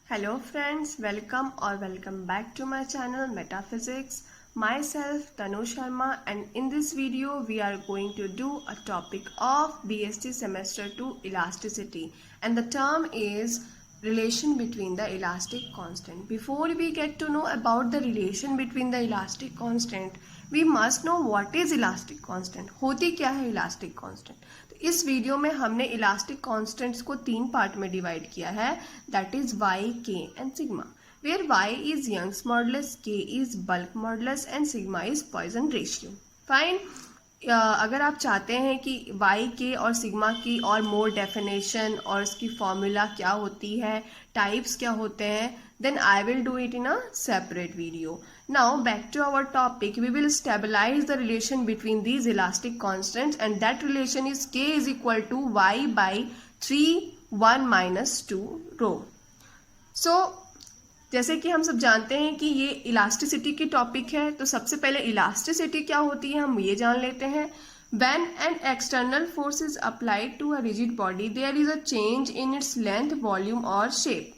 Hello friends, welcome back to my channel Metaphysics. Myself Tanu Sharma, and in this video we are going to do a topic of BSc semester 2 elasticity, and the term is relation between the elastic constant. Before we get to know about the relation between the elastic constant, we must know what is elastic constant. होती क्या है elastic constant? तो इस video में हमने elastic constants को 3 part में divide किया है, that is y, k and sigma, where y is Young's modulus, k is bulk modulus and sigma is Poisson ratio. Fine. अगर आप चाहते हैं कि y, k और सिग्मा की और मोर डेफिनेशन और इसकी फॉर्मूला क्या होती है, टाइप्स क्या होते हैं, then I will do it in a separate video. Now back to our topic. We will stabilize the relation between these elastic constants, and that relation is k is equal to y by 3 1 minus 2 rho. So जैसे कि हम सब जानते हैं कि ये elasticity की topic है, तो सबसे पहले इलास्टिसिटी क्या होती है हम ये जान लेते हैं. When an external force is applied to a rigid body, there is a change in its length, volume or shape.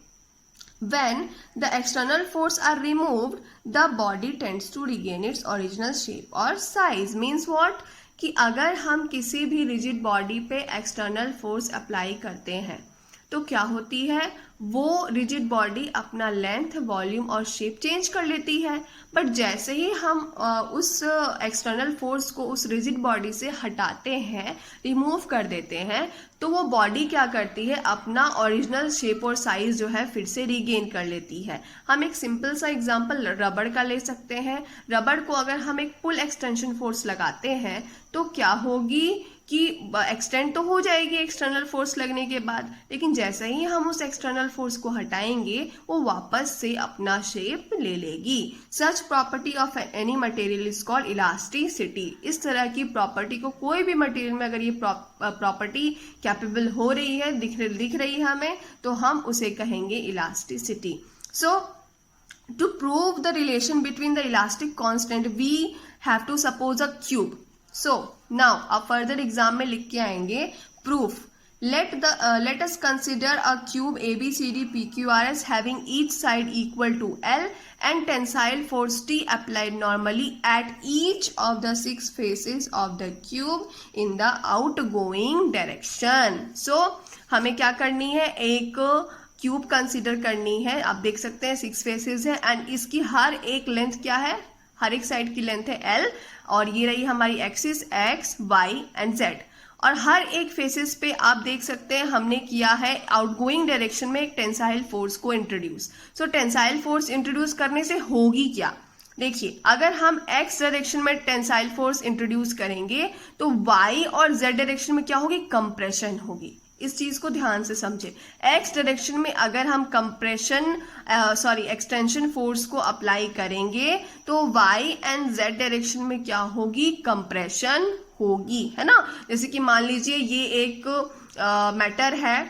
When the external force are removed, the body tends to regain its original shape or size. Means what? कि अगर हम किसी भी rigid body पे external force apply करते हैं तो क्या होती है, वो रिजिड बॉडी अपना लेंथ, वॉल्यूम और शेप चेंज कर लेती है. बट जैसे ही हम उस एक्सटर्नल फोर्स को उस रिजिड बॉडी से हटाते हैं, रिमूव कर देते हैं, तो वो बॉडी क्या करती है, अपना ओरिजिनल शेप और साइज जो है फिर से रीगेन कर लेती है. हम एक सिंपल सा एग्जांपल रबड़ का ले सकते हैं. रबड़ को अगर हम एक पुल एक्सटेंशन फोर्स लगाते हैं तो क्या होगी कि एक्सटेंड तो हो जाएगी एक्सटर्नल फोर्स लगने के बाद, लेकिन जैसे ही हम उस एक्सटर्नल फोर्स को हटाएंगे वो वापस से अपना शेप ले लेगी. सच property of any material is called elasticity. इस तरह की प्रॉपर्टी को कोई भी मटेरियल में अगर ये प्रॉपर्टी कैपेबल हो रही है, दिख रही है हमें, तो हम उसे कहेंगे elasticity. So to prove the relation between the elastic constant we have to suppose a cube. So now आप फर्दर एग्जाम में लिख के आएंगे proof. Let us consider a cube ABCD PQRS having each side equal to L and tensile force T applied normally at each of the 6 faces of the cube in the outgoing direction. So हमें क्या करनी है, एक cube consider करनी है. आप देख सकते हैं 6 फेसेस है एंड इसकी हर एक लेंथ क्या है, हर एक साइड की लेंथ है L, और ये रही हमारी axis X, Y and Z. और हर एक फेसेस पे आप देख सकते हैं हमने किया है आउटगोइंग डायरेक्शन में एक टेंसाइल फोर्स को इंट्रोड्यूस. सो टेंसाइल फोर्स इंट्रोड्यूस करने से होगी क्या, देखिए अगर हम X डायरेक्शन में टेंसाइल फोर्स इंट्रोड्यूस करेंगे तो Y और Z डायरेक्शन में क्या होगी, कंप्रेशन होगी. इस चीज को ध्यान से समझे. एक्स डायरेक्शन में अगर हम एक्सटेंशन फोर्स को अप्लाई करेंगे तो वाई एंड जेड डायरेक्शन में क्या होगी, कंप्रेशन होगी, है ना. जैसे कि मान लीजिए ये एक मैटर है,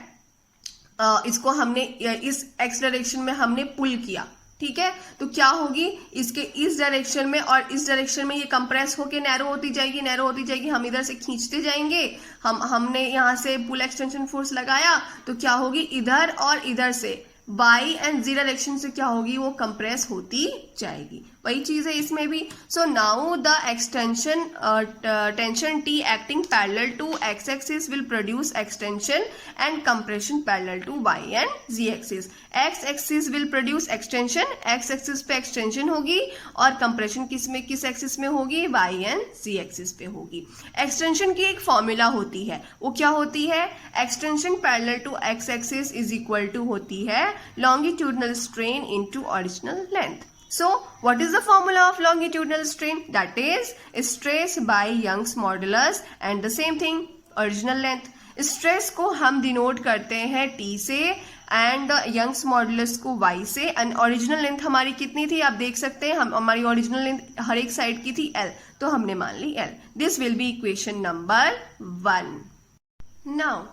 इसको हमने इस एक्स डायरेक्शन में हमने पुल किया, ठीक है, तो क्या होगी, इसके इस डायरेक्शन में और इस डायरेक्शन में ये कंप्रेस होके नैरो होती जाएगी. हम इधर से खींचते जाएंगे, हमने यहाँ से पुल एक्सटेंशन फोर्स लगाया तो क्या होगी, इधर और इधर से y एंड z डायरेक्शन से क्या होगी, वो कंप्रेस होती जाएगी. वही चीज है इसमें भी. So now the extension tension T acting parallel to x axis will produce extension and compression parallel to y and z axis. x axis will produce extension, x axis पे एक्सटेंशन होगी और कंप्रेशन किस axis में होगी, y and z axis पे होगी. Extension की एक फॉर्मूला होती है, वो क्या होती है, extension parallel to x axis is equal to होती है longitudinal strain into original length. So what is the formula of longitudinal strain? That is stress by Young's modulus and the same thing original length. Stress को हम denote करते हैं T से and Young's modulus को Y से. And original length हमारी कितनी थी, आप देख सकते हैं हमारी ओरिजिनल लेंथ हर एक साइड की थी L, तो हमने मान ली L. This will be equation number 1. Now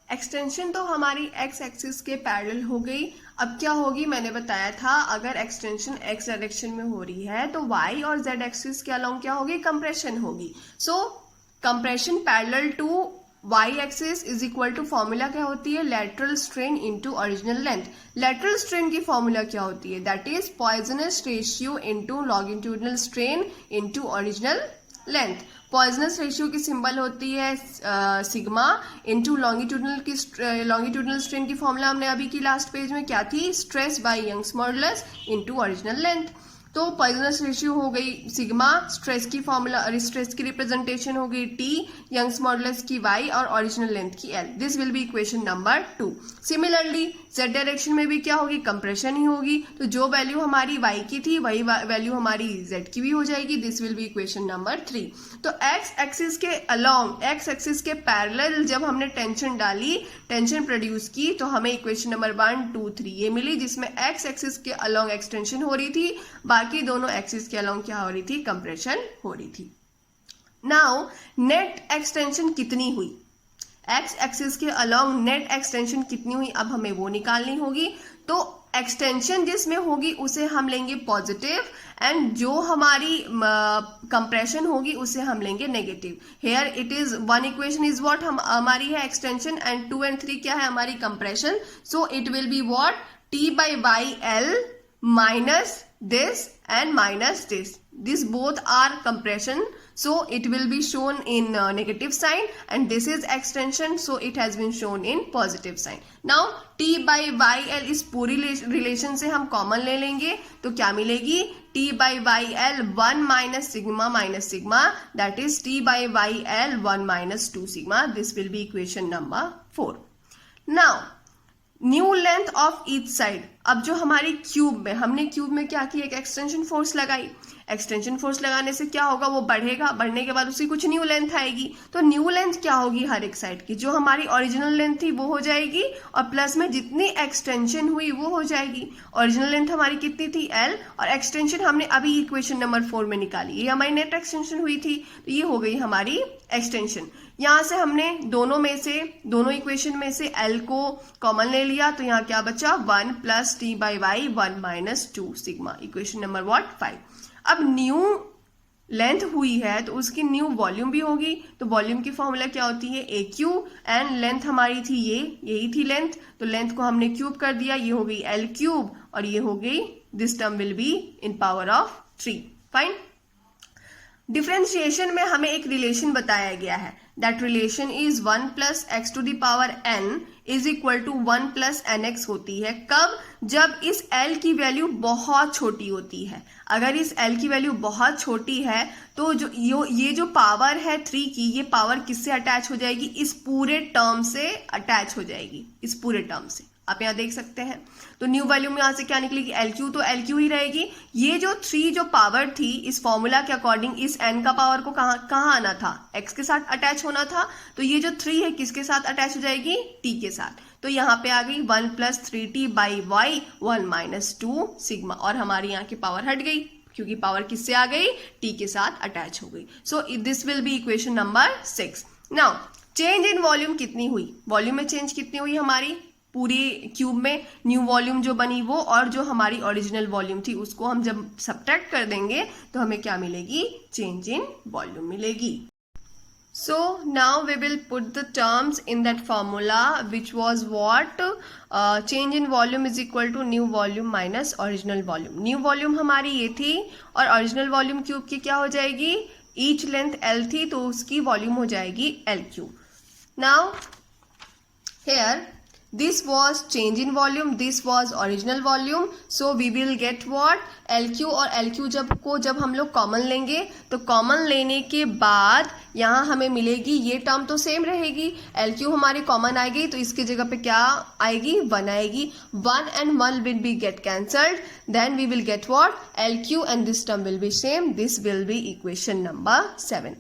extension तो हमारी x एक्सिस के पैरेलल हो गई. अब क्या होगी, मैंने बताया था अगर एक्सटेंशन x डायरेक्शन में हो रही है तो y और z एक्सिस के अलोंग क्या होगी, कंप्रेशन होगी. So compression parallel to y axis is equal to formula क्या होती है, lateral strain into original length. Lateral strain की फॉर्मूला क्या होती है, that is Poisson's ratio into longitudinal strain into original length. Poisson's ratio की symbol होती है सिग्मा इनटू लॉन्गिट्यूडनल स्ट्रेन की फॉर्मूला हमने अभी की लास्ट पेज में क्या थी, stress by Young's modulus into original length. तो पॉइजनस रेशियो हो गई सिग्मा, स्ट्रेस की फॉर्मूला स्ट्रेस की रिप्रेजेंटेशन हो गई टी, यंग्स मॉडुलस की वाई और ओरिजिनल लेंथ की L. This will be equation number 2। Similarly Z direction में भी क्या होगी, कंप्रेशन ही होगी। तो जो वैल्यू हमारी वाई की थी वही वैल्यू हमारी जेड की भी हो जाएगी। This will be equation number 3। तो एक्स एक्सिस के अलोंग, एक्स एक्सिस के पैरेलल जब हमने टेंशन डाली, टेंशन प्रोड्यूस की, तो हमें इक्वेशन नंबर 1, 2, 3 ये मिली, जिसमें एक्स एक्सिस के अलोंग एक्सटेंशन हो रही थी, बाकी दोनों एक्सिस के अलोंग क्या हो रही थी, कंप्रेशन हो रही थी। नाउ नेट एक्सटेंशन कितनी हुई, एक्स एक्सिस के अलोंग नेट एक्सटेंशन कितनी हुई, अब हमें वो निकालनी होगी। तो एक्सटेंशन जिसमें होगी उसे हम लेंगे पॉजिटिव, एंड जो हमारी कंप्रेशन होगी उसे हम लेंगे negative. Here it is one equation is what हमारी है एक्सटेंशन, एंड 2 and 3 क्या है हमारी compression. So it will be what, T by Y L minus this and minus this. These both are compression, so it will be shown in negative sign, and this is extension, so it has been shown in positive sign. Now t by yl इस पूरी relation से हम common ले लेंगे तो क्या मिलेगी, t by yl 1 minus sigma that is t by yl 1 minus 2 sigma. This will be equation number 4. Now new length of each side. अब जो हमारी क्यूब में, हमने क्यूब में क्या किया, एक एक्सटेंशन फोर्स लगाई। एक्सटेंशन फोर्स लगाने से क्या होगा, वो बढ़ेगा, बढ़ने के बाद उसकी कुछ न्यू लेंथ आएगी। तो न्यू लेंथ क्या होगी हर एक साइड की, जो हमारी ओरिजिनल लेंथ थी वो हो जाएगी, और प्लस में जितनी एक्सटेंशन हुई वो हो जाएगी। ओरिजिनल लेंथ हमारी कितनी थी, एल, और एक्सटेंशन हमने अभी इक्वेशन नंबर 4 में निकाली, ये हमारी नेट एक्सटेंशन हुई थी, तो ये हो गई हमारी एक्सटेंशन। यहां से हमने दोनों इक्वेशन में से एल को कॉमन ले लिया, तो यहाँ क्या बचा, 1 plus T by Y 1 minus 2 sigma. Equation number 5। अब न्यू लेंथ हुई है तो उसकी न्यू वॉल्यूम भी होगी, तो वॉल्यूम की फॉर्मूला क्या होती है, ए क्यू, एंड लेंथ हमारी थी यही थी लेंथ, तो लेंथ को हमने क्यूब कर दिया, ये हो गई एल क्यूब, और ये हो गई, this term will be in power of 3। Fine. Differentiation में हमें एक रिलेशन बताया गया है, that relation is 1 plus X to the power n is equal to 1 plus nx होती है। कब, जब इस l की वैल्यू बहुत छोटी होती है। अगर इस l की वैल्यू बहुत छोटी है तो ये जो पावर है 3 की, ये पावर किससे अटैच हो जाएगी, इस पूरे टर्म से अटैच हो जाएगी, इस पूरे टर्म से। आप यहाँ देख सकते हैं, तो न्यू वैल्यू में यहाँ से क्या निकलेगी, एल क्यू, तो एल क्यू ही रहेगी। ये जो 3 जो पावर थी, इस फॉर्मूला के अकॉर्डिंग इस n का पावर को कहाँ आना था, x के साथ अटैच होना था, तो ये जो 3 है किसके साथ अटैच हो जाएगी, t के साथ। तो यहाँ पे आ गई 1 plus 3t by Y 1 minus 2 sigma, और हमारी यहाँ की पावर हट गई क्योंकि पावर किससे आ गई, t के साथ अटैच हो गई। So this will be equation number 6। Now change in volume कितनी हुई, वॉल्यूम में चेंज कितनी हुई हमारी पूरी क्यूब में, न्यू वॉल्यूम जो बनी वो, और जो हमारी ओरिजिनल वॉल्यूम थी उसको हम जब सब्ट्रैक्ट कर देंगे तो हमें क्या मिलेगी, चेंज इन वॉल्यूम मिलेगी। So now we will put the terms in that formula which was what, change in volume is equal to new volume minus original volume. New volume हमारी ये थी, और ओरिजिनल वॉल्यूम क्यूब की क्या हो जाएगी, each length L थी, तो उसकी वॉल्यूम हो जाएगी L cube. Now here this was change in volume, this was original volume, so we will get what, LQ, और LQ जब हम लोग कॉमन लेंगे तो कॉमन लेने के बाद यहाँ हमें मिलेगी, ये टर्म तो सेम रहेगी, LQ हमारी कॉमन आएगी तो इसकी जगह पे क्या आएगी, 1 आएगी, 1 and 1 will be get cancelled, then we will get what, LQ, and this term will be same, this will be equation number 7.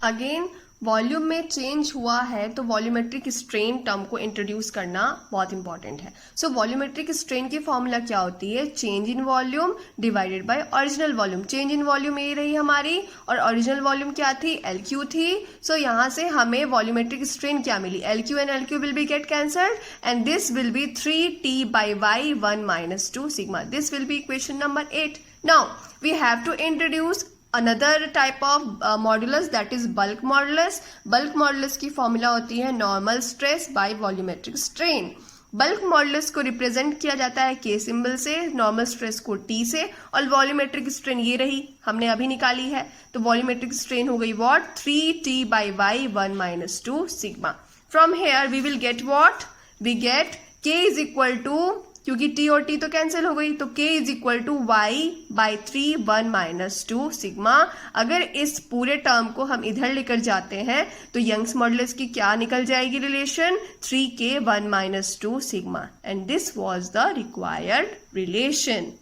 Again volume में चेंज हुआ है तो वॉल्यूमेट्रिक स्ट्रेन टर्म को इंट्रोड्यूस करना बहुत इंपॉर्टेंट है। सो वॉल्यूमेट्रिक स्ट्रेन की formula क्या होती है, change in volume divided by original volume. Change in volume ये रही हमारी, और ओरिजिनल वॉल्यूम क्या थी, एल क्यू थी। सो यहाँ से हमें वॉल्यूमेट्रिक स्ट्रेन क्या मिली, L Q and L Q will be get cancelled, and this will be 3t by Y 1 minus 2 sigma. This will be equation number 8. Now we have to introduce another type of modulus that is bulk modulus. Bulk modulus की formula होती है normal stress by volumetric strain. Bulk modulus को represent किया जाता है K symbol से, normal stress को T से, और वॉल्यूमेट्रिक स्ट्रेन ये रही हमने अभी निकाली है. तो वॉल्यूमेट्रिक स्ट्रेन हो गई what 3T by y 1 minus 2 sigma. From here we will get what? We get K is equal to, क्योंकि T और T तो कैंसिल हो गई, तो K is equal to y by 3 1 minus 2 sigma. अगर इस पूरे टर्म को हम इधर लेकर जाते हैं तो यंग्स मॉडुलस की क्या निकल जाएगी relation? 3K 1 minus 2 sigma. And this was the required relation.